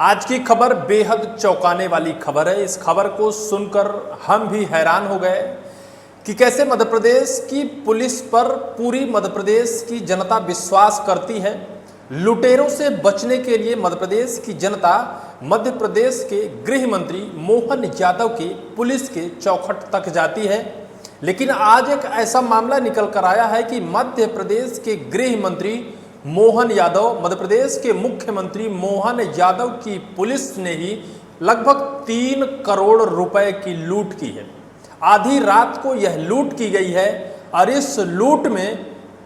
आज की खबर बेहद चौंकाने वाली खबर है। इस खबर को सुनकर हम भी हैरान हो गए कि कैसे मध्य प्रदेश की पुलिस पर पूरी मध्य प्रदेश की जनता विश्वास करती है। लुटेरों से बचने के लिए मध्य प्रदेश की जनता मध्य प्रदेश के गृह मंत्री मोहन यादव की पुलिस के चौखट तक जाती है। लेकिन आज एक ऐसा मामला निकल कर आया है कि मध्य प्रदेश के गृह मंत्री मोहन यादव, मध्य प्रदेश के मुख्यमंत्री मोहन यादव की पुलिस ने ही लगभग 3 करोड़ रुपए की लूट की है। आधी रात को यह लूट की गई है और इस लूट में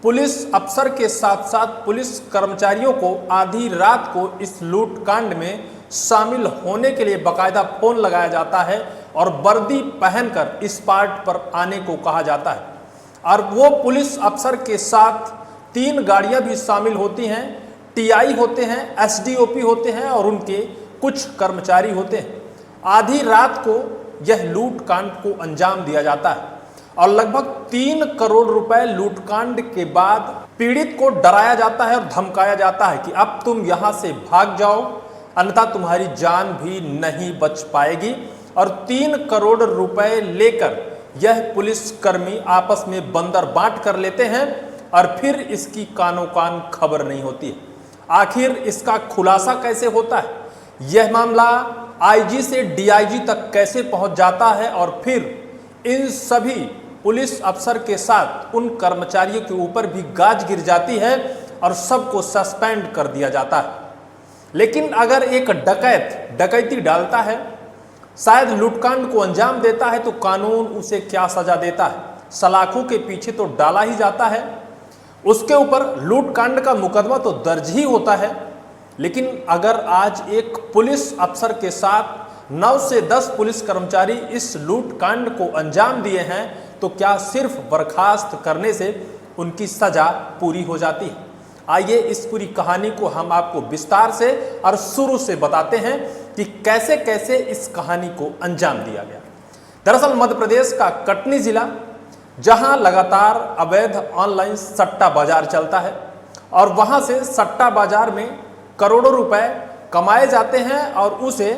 पुलिस अफसर के साथ साथ पुलिस कर्मचारियों को आधी रात को इस लूट कांड में शामिल होने के लिए बाकायदा फोन लगाया जाता है और वर्दी पहनकर इस पार्ट पर आने को कहा जाता है। और वो पुलिस अफसर के साथ 3 गाड़ियां भी शामिल होती हैं। टीआई होते हैं, एसडीओपी होते हैं और उनके कुछ कर्मचारी होते हैं। आधी रात को यह लूट कांड को अंजाम दिया जाता है और लगभग 3 करोड़ रुपए लूटकांड के बाद पीड़ित को डराया जाता है और धमकाया जाता है कि अब तुम यहां से भाग जाओ, अन्यथा तुम्हारी जान भी नहीं बच पाएगी। और 3 करोड़ रुपए लेकर यह पुलिसकर्मी आपस में बंदर बांट कर लेते हैं और फिर इसकी कानो कान खबर नहीं होती है। आखिर इसका खुलासा कैसे होता है, यह मामला आईजी से डीआईजी तक कैसे पहुंच जाता है और फिर इन सभी पुलिस अफसर के साथ उन कर्मचारियों के ऊपर भी गाज गिर जाती है और सबको सस्पेंड कर दिया जाता है। लेकिन अगर एक डकैत डकैती डालता है, शायद लूटकांड को अंजाम देता है, तो कानून उसे क्या सजा देता है? सलाखों के पीछे तो डाला ही जाता है, उसके ऊपर लूटकांड का मुकदमा तो दर्ज ही होता है। लेकिन अगर आज एक पुलिस अफसर के साथ 9 से 10 पुलिस कर्मचारी इस लूटकांड को अंजाम दिए हैं, तो क्या सिर्फ बर्खास्त करने से उनकी सजा पूरी हो जाती है? आइए इस पूरी कहानी को हम आपको विस्तार से और शुरू से बताते हैं कि कैसे कैसे इस कहानी को अंजाम दिया गया। दरअसल मध्य प्रदेश का कटनी जिला, जहां लगातार अवैध ऑनलाइन सट्टा बाजार चलता है और वहां से सट्टा बाजार में करोड़ों रुपए कमाए जाते हैं और उसे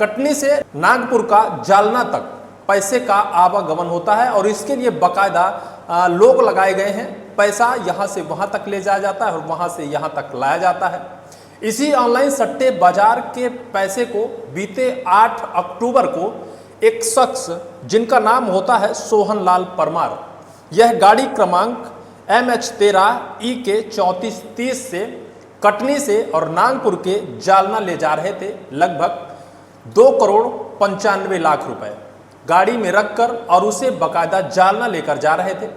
कटनी से नागपुर का जालना तक पैसे का आवागमन होता है और इसके लिए बाकायदा लोग लगाए गए हैं। पैसा यहां से वहां तक ले जाया जाता है और वहां से यहां तक लाया जाता है। इसी ऑनलाइन सट्टे बाजार के पैसे को बीते 8 अक्टूबर को एक शख्स जिनका नाम होता है सोहन लाल परमार, यह गाड़ी क्रमांक MH13 3430 से कटनी से और नागपुर के जालना ले जा रहे थे लगभग 2 करोड़ 95 लाख रुपए गाड़ी में रखकर और उसे बाकायदा जालना लेकर जा रहे थे।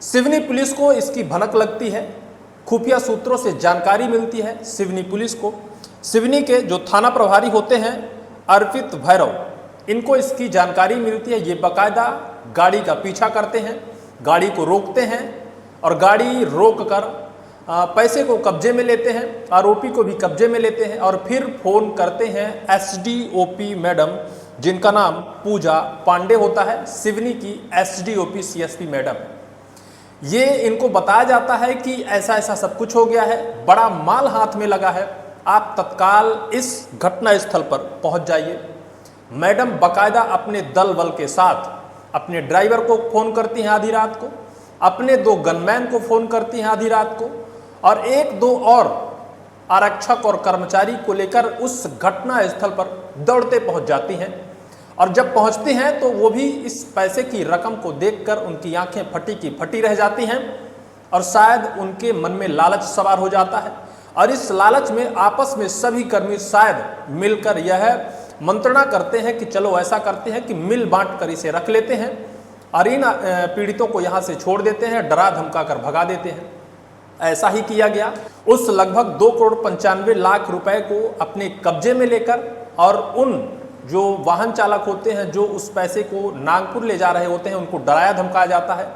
सिवनी पुलिस को इसकी भनक लगती है, खुफिया सूत्रों से जानकारी मिलती है सिवनी पुलिस को। सिवनी के जो थाना प्रभारी होते हैं अर्पित भैरव, इनको इसकी जानकारी मिलती है। ये बाकायदा गाड़ी का पीछा करते हैं, गाड़ी को रोकते हैं और गाड़ी रोककर पैसे को कब्जे में लेते हैं, आरोपी को भी कब्जे में लेते हैं और फिर फोन करते हैं एसडीओपी मैडम, जिनका नाम पूजा पांडे होता है, सिवनी की एसडीओपी सीएसपी मैडम। ये इनको बताया जाता है कि ऐसा ऐसा सब कुछ हो गया है, बड़ा माल हाथ में लगा है, आप तत्काल इस घटना स्थल पर पहुंच जाइए। मैडम बाकायदा अपने दल बल के साथ अपने ड्राइवर को फोन करती हैं आधी रात को, अपने 2 गनमैन को फोन करती हैं आधी रात को और 1-2 और आरक्षक और कर्मचारी को लेकर उस घटना स्थल पर दौड़ते पहुंच जाती हैं। और जब पहुंचती हैं तो वो भी इस पैसे की रकम को देखकर उनकी आंखें फटी की फटी रह जाती हैं और शायद उनके मन में लालच सवार हो जाता है और इस लालच में आपस में सभी कर्मी शायद मिलकर यह मंत्रणा करते हैं कि चलो ऐसा करते हैं कि मिल बांट कर इसे रख लेते हैं और इन पीड़ितों को यहाँ से छोड़ देते हैं, डरा धमका कर भगा देते हैं। ऐसा ही किया गया। उस लगभग 2 करोड़ 95 लाख रुपए को अपने कब्जे में लेकर और उन जो वाहन चालक होते हैं जो उस पैसे को नागपुर ले जा रहे होते हैं, उनको डराया धमकाया जाता है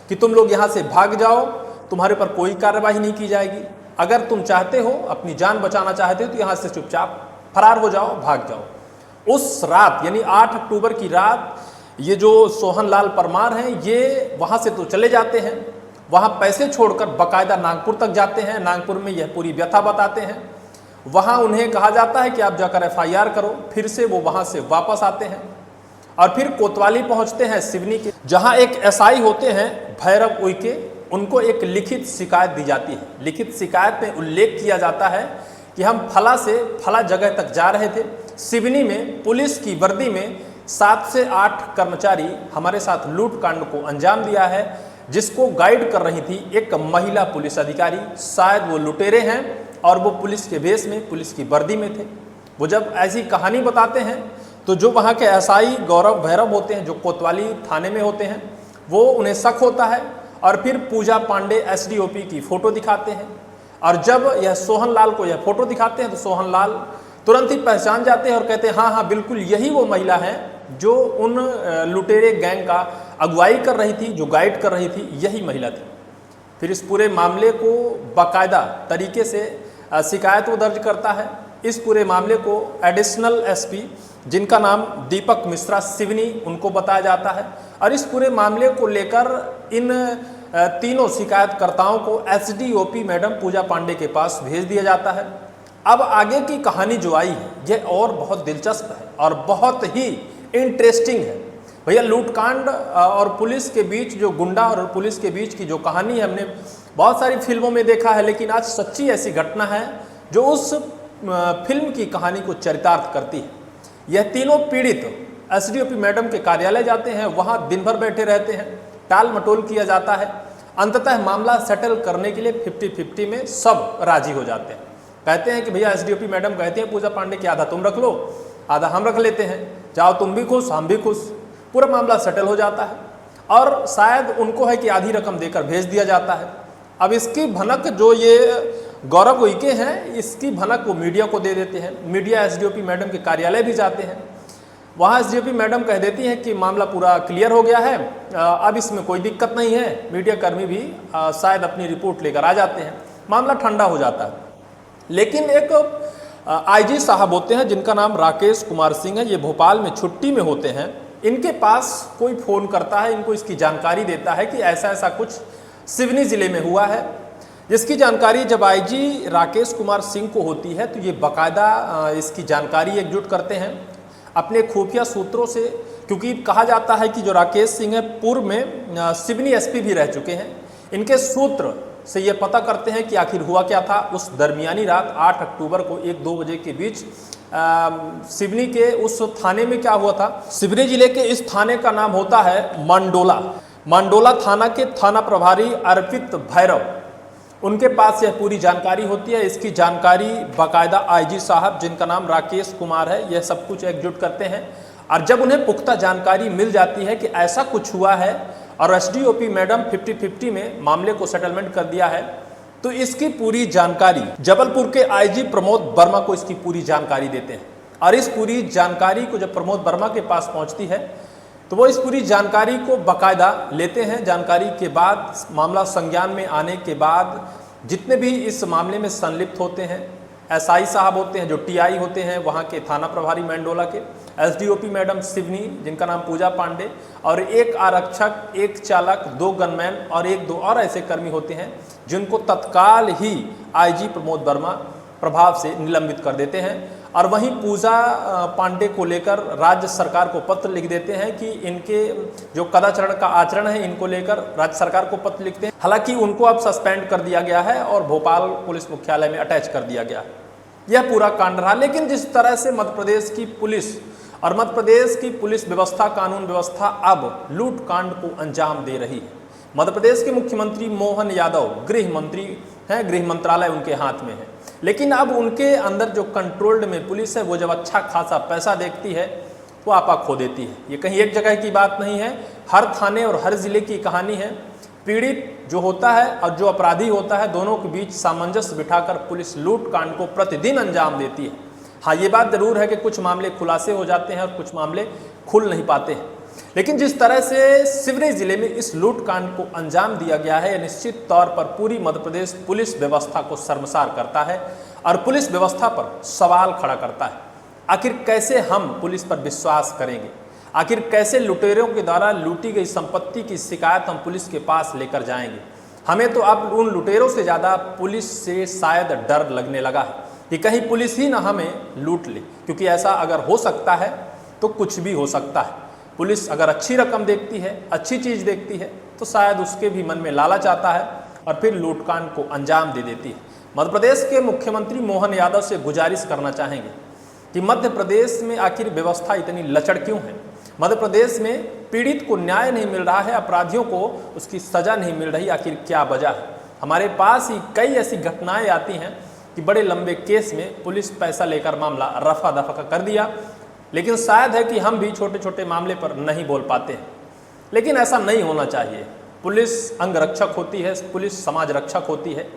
कि तुम लोग यहाँ से भाग जाओ, तुम्हारे पर कोई कार्रवाई नहीं की जाएगी। अगर तुम चाहते हो, अपनी जान बचाना चाहते हो तो यहाँ से चुपचाप फरार हो जाओ, भाग जाओ। उस रात यानी 8 अक्टूबर की रात ये जो सोहन लाल परमार हैं, ये वहाँ से तो चले जाते हैं, वहाँ पैसे छोड़कर बाकायदा नागपुर तक जाते हैं। नागपुर में यह पूरी व्यथा बताते हैं वहाँ उन्हें कहा जाता है कि आप जाकर एफआईआर करो, फिर से वो वहाँ से वापस आते हैं और फिर कोतवाली पहुँचते हैं सिवनी के, जहाँ एक एसआई होते हैं भैरव उइके। उनको एक लिखित शिकायत दी जाती है। लिखित शिकायत में उल्लेख किया जाता है कि हम फला से फला जगह तक जा रहे थे, सिवनी में पुलिस की वर्दी में 7 से 8 कर्मचारी हमारे साथ लूट कांड को अंजाम दिया है, जिसको गाइड कर रही थी एक महिला पुलिस अधिकारी। शायद वो लुटेरे हैं और वो पुलिस के भेष में, पुलिस की वर्दी में थे। वो जब ऐसी कहानी बताते हैं तो जो वहाँ के एसआई गौरव भैरव होते हैं, जो कोतवाली थाने में होते हैं, वो उन्हें शक होता है और फिर पूजा पांडे एसडीओपी की फ़ोटो दिखाते हैं। और जब यह सोहन लाल को यह फ़ोटो दिखाते हैं तो सोहन लाल तुरंत ही पहचान जाते हैं और कहते हैं हाँ हाँ बिल्कुल यही वो महिला है जो उन लुटेरे गैंग का अगुवाई कर रही थी, जो गाइड कर रही थी, यही महिला थी। फिर इस पूरे मामले को बाकायदा तरीके से शिकायत वो दर्ज करता है। इस पूरे मामले को एडिशनल एसपी, जिनका नाम दीपक मिश्रा सिवनी, उनको बताया जाता है और इस पूरे मामले को लेकर इन तीनों शिकायतकर्ताओं को एसडीओपी मैडम पूजा पांडे के पास भेज दिया जाता है। अब आगे की कहानी जो आई है यह और बहुत दिलचस्प है और बहुत ही इंटरेस्टिंग है। भैया लूटकांड और पुलिस के बीच, जो गुंडा और पुलिस के बीच की जो कहानी है, हमने बहुत सारी फिल्मों में देखा है, लेकिन आज सच्ची ऐसी घटना है जो उस फिल्म की कहानी को चरितार्थ करती है। यह तीनों पीड़ित एसडीओपी मैडम के कार्यालय जाते हैं, वहाँ दिन भर बैठे रहते हैं, टाल मटोल किया जाता है। अंततः मामला सेटल करने के लिए 50-50 में सब राजी हो जाते हैं। कहते हैं कि भैया एसडीओपी मैडम कहते हैं पूजा पांडे की आधा तुम रख लो, आधा हम रख लेते हैं, जाओ तुम भी खुश हम भी खुश। पूरा मामला सेटल हो जाता है और शायद उनको है कि आधी रकम देकर भेज दिया जाता है। अब इसकी भनक जो ये गौरव उइके हैं, इसकी भनक वो मीडिया को दे देते हैं। मीडिया एसडीओपी मैडम के कार्यालय भी जाते हैं। वहाँ एसडीओपी मैडम कह देती हैं कि मामला पूरा क्लियर हो गया है, अब इसमें कोई दिक्कत नहीं है। मीडिया कर्मी भी शायद अपनी रिपोर्ट लेकर आ जाते हैं, मामला ठंडा हो जाता है। लेकिन एक आईजी साहब होते हैं जिनका नाम राकेश कुमार सिंह है, ये भोपाल में छुट्टी में होते हैं। इनके पास कोई फ़ोन करता है, इनको इसकी जानकारी देता है कि ऐसा ऐसा कुछ सिवनी ज़िले में हुआ है, जिसकी जानकारी जब आईजी राकेश कुमार सिंह को होती है तो ये बाकायदा इसकी जानकारी एकजुट करते हैं अपने खुफिया सूत्रों से, क्योंकि कहा जाता है कि जो राकेश सिंह है पूर्व में सिवनी एसपी भी रह चुके हैं। इनके सूत्र से ये पता करते हैं कि आखिर हुआ क्या था उस दरमियानी रात 8 अक्टूबर को 1-2 बजे के बीच सिवनी के उस थाने में क्या हुआ था। सिवनी जिले के इस थाने का नाम होता है मंडोला। मंडोला थाना के थाना प्रभारी अर्पित भैरव, उनके पास यह पूरी जानकारी होती है। इसकी जानकारी बाकायदा आईजी साहब, जिनका नाम राकेश कुमार है, यह सब कुछ एकजुट करते हैं। और जब उन्हें पुख्ता जानकारी मिल जाती है कि ऐसा कुछ हुआ है और एसडीओपी मैडम 50-50 में मामले को सेटलमेंट कर दिया है, तो इसकी पूरी जानकारी जबलपुर के आईजी प्रमोद वर्मा को इसकी पूरी जानकारी देते हैं। और इस पूरी जानकारी को जब प्रमोद वर्मा के पास पहुंचती है तो वो इस पूरी जानकारी को बाकायदा लेते हैं। जानकारी के बाद, मामला संज्ञान में आने के बाद, जितने भी इस मामले में संलिप्त होते हैं, एसआई साहब होते हैं जो टीआई होते हैं वहाँ के थाना प्रभारी मंडोला के, एसडीओपी मैडम सिवनी जिनका नाम पूजा पांडे, और एक आरक्षक, एक चालक, 2 गनमैन और 1-2 और ऐसे कर्मी होते हैं जिनको तत्काल ही आईजी प्रमोद वर्मा प्रभाव से निलंबित कर देते हैं। और वहीं पूजा पांडे को लेकर राज्य सरकार को पत्र लिख देते हैं कि इनके जो कदाचरण का आचरण है इनको लेकर राज्य सरकार को पत्र लिखते हैं। हालांकि उनको अब सस्पेंड कर दिया गया है और भोपाल पुलिस मुख्यालय में अटैच कर दिया गया है। यह पूरा कांड रहा। लेकिन जिस तरह से मध्य प्रदेश की पुलिस और मध्य प्रदेश की पुलिस व्यवस्था, कानून व्यवस्था अब लूट कांड को अंजाम दे रही है। मध्य प्रदेश के मुख्यमंत्री मोहन यादव गृह मंत्री हैं, गृह मंत्रालय उनके हाथ में है। लेकिन अब उनके अंदर जो कंट्रोल्ड में पुलिस है, वो जब अच्छा खासा पैसा देखती है वो आपा खो देती है। ये कहीं एक जगह की बात नहीं है, हर थाने और हर जिले की कहानी है। पीड़ित जो होता है और जो अपराधी होता है, दोनों के बीच सामंजस्य बिठाकर पुलिस लूट कांड को प्रतिदिन अंजाम देती है। हाँ, ये बात जरूर है कि कुछ मामले खुलासे हो जाते हैं और कुछ मामले खुल नहीं पाते हैं। लेकिन जिस तरह से सिवनी जिले में इस लूट कांड को अंजाम दिया गया है, निश्चित तौर पर पूरी मध्य प्रदेश पुलिस व्यवस्था को शर्मसार करता है और पुलिस व्यवस्था पर सवाल खड़ा करता है। आखिर कैसे हम पुलिस पर विश्वास करेंगे? आखिर कैसे लुटेरों के द्वारा लूटी गई संपत्ति की शिकायत हम पुलिस के पास लेकर जाएंगे? हमें तो अब उन लुटेरों से ज़्यादा पुलिस से शायद डर लगने लगा है। कि कहीं पुलिस ही ना हमें लूट ले, क्योंकि ऐसा अगर हो सकता है तो कुछ भी हो सकता है। पुलिस अगर अच्छी रकम देखती है, अच्छी चीज़ देखती है, तो शायद उसके भी मन में लालच आता है और फिर लूटकांड को अंजाम दे देती है। मध्य प्रदेश के मुख्यमंत्री मोहन यादव से गुजारिश करना चाहेंगे कि मध्य प्रदेश में आखिर व्यवस्था इतनी लचर क्यों है। मध्य प्रदेश में पीड़ित को न्याय नहीं मिल रहा है, अपराधियों को उसकी सज़ा नहीं मिल रही, आखिर क्या वजह है। हमारे पास ही कई ऐसी घटनाएं आती हैं कि बड़े लंबे केस में पुलिस पैसा लेकर मामला रफा दफा कर दिया, लेकिन शायद है कि हम भी छोटे छोटे मामले पर नहीं बोल पाते हैं। लेकिन ऐसा नहीं होना चाहिए। पुलिस अंग रक्षक होती है, पुलिस समाज रक्षक होती है,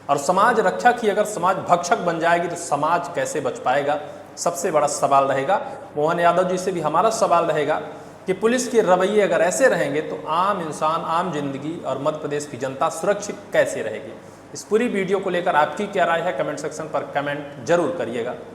और समाज रक्षक ही अगर समाज भक्षक बन जाएगी तो समाज कैसे बच पाएगा, सबसे बड़ा सवाल रहेगा। मोहन यादव जी से भी हमारा सवाल रहेगा कि पुलिस के रवैये अगर ऐसे रहेंगे तो आम इंसान, आम जिंदगी और मध्य प्रदेश की जनता सुरक्षित कैसे रहेगी। इस पूरी वीडियो को लेकर आपकी क्या राय है, कमेंट सेक्शन पर कमेंट जरूर करिएगा।